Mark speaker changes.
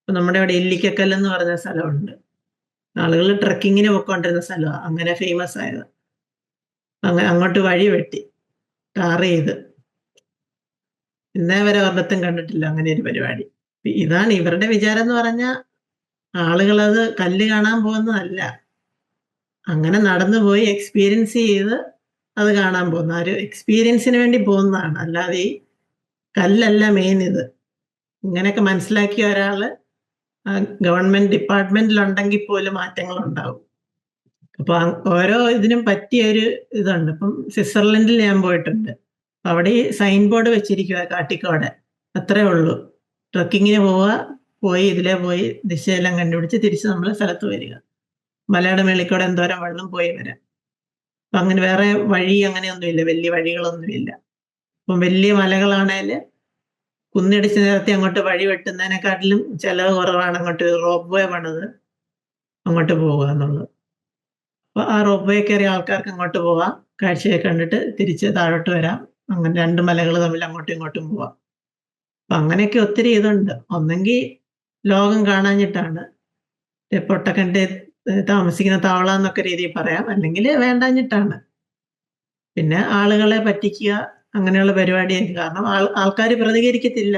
Speaker 1: ഇപ്പൊ നമ്മുടെ ഇവിടെ ഇല്ലിക്കക്കൽ എന്ന് പറഞ്ഞ സ്ഥലമുണ്ട്. ആളുകൾ ട്രക്കിങ്ങിന് പോയിക്കൊണ്ടിരുന്ന സ്ഥലമാണ്, അങ്ങനെ ഫേമസ് ആയത്. അങ്ങനെ അങ്ങോട്ട് വഴി വെട്ടി ടാർ ചെയ്ത്. ഇന്നേ വരെ ഒരിടത്തും കണ്ടിട്ടില്ല അങ്ങനെ ഒരു പരിപാടി. ഇതാണ് ഇവരുടെ വിചാരം എന്ന് പറഞ്ഞാൽ ആളുകളത് കല്ല് കാണാൻ പോകുന്നതല്ല, അങ്ങനെ നടന്നു പോയി എക്സ്പീരിയൻസ് ചെയ്ത് അത് കാണാൻ പോകുന്ന ഒരു എക്സ്പീരിയൻസിന് വേണ്ടി പോകുന്നതാണ്. അല്ലാതെ ഈ കല്ലല്ല മെയിൻ ഇത്. ഇങ്ങനെയൊക്കെ മനസ്സിലാക്കിയ ഒരാള് ഗവൺമെന്റ് ഡിപ്പാർട്ട്മെന്റിലുണ്ടെങ്കിൽ പോലും മാറ്റങ്ങൾ ഉണ്ടാവും. അപ്പൊ ഓരോ ഇതിനും പറ്റിയ ഒരു ഇതുണ്ട്. ഇപ്പം സ്വിറ്റ്സർലൻഡിൽ ഞാൻ പോയിട്ടുണ്ട്. അവിടെ ഈ സൈൻ ബോർഡ് വെച്ചിരിക്കുക കാട്ടിക്കോടെ, അത്രേ ഉള്ളൂ. ട്രക്കിങ്ങിന് പോവുക, പോയി ഇതിലെ പോയി ദിശയെല്ലാം കണ്ടുപിടിച്ച് തിരിച്ച് നമ്മൾ സ്ഥലത്ത് വരിക. മലയുടെ മേളിൽ കൂടെ എന്തോരം വെള്ളം പോയി വരാം. അപ്പൊ അങ്ങനെ വേറെ വഴി അങ്ങനെയൊന്നുമില്ല, വലിയ വഴികളൊന്നുമില്ല. അപ്പം വലിയ മലകളാണേൽ കുന്നിടിച്ച് നിരത്തി അങ്ങോട്ട് വഴി വെട്ടുന്നതിനെക്കാട്ടിലും ചെലവ് കുറവാണ് അങ്ങോട്ട് റോപ്പ് വേ പണിത് അങ്ങോട്ട് പോവുക എന്നുള്ളത്. അപ്പൊ ആ റോപ്പ് വേ കയറിയ ആൾക്കാർക്ക് അങ്ങോട്ട് പോവാം, കാഴ്ചയെ കണ്ടിട്ട് തിരിച്ച് താഴോട്ട് വരാം. അങ്ങനെ രണ്ട് മലകൾ തമ്മിൽ അങ്ങോട്ടും ഇങ്ങോട്ടും പോവാം. അപ്പൊ അങ്ങനെയൊക്കെ ഒത്തിരി ഇതുണ്ട്. ഒന്നെങ്കിൽ ലോകം കാണാഞ്ഞിട്ടാണ്, പൊട്ടക്കണ്ടി താമസിക്കുന്ന താവള എന്നൊക്കെ രീതിയിൽ പറയാം, അല്ലെങ്കിൽ വേണ്ടാഞ്ഞിട്ടാണ്. പിന്നെ ആളുകളെ പറ്റിക്കുക, അങ്ങനെയുള്ള പരിപാടിയൊക്കെ. കാരണം ആൾക്കാർ പ്രതികരിക്കത്തില്ല.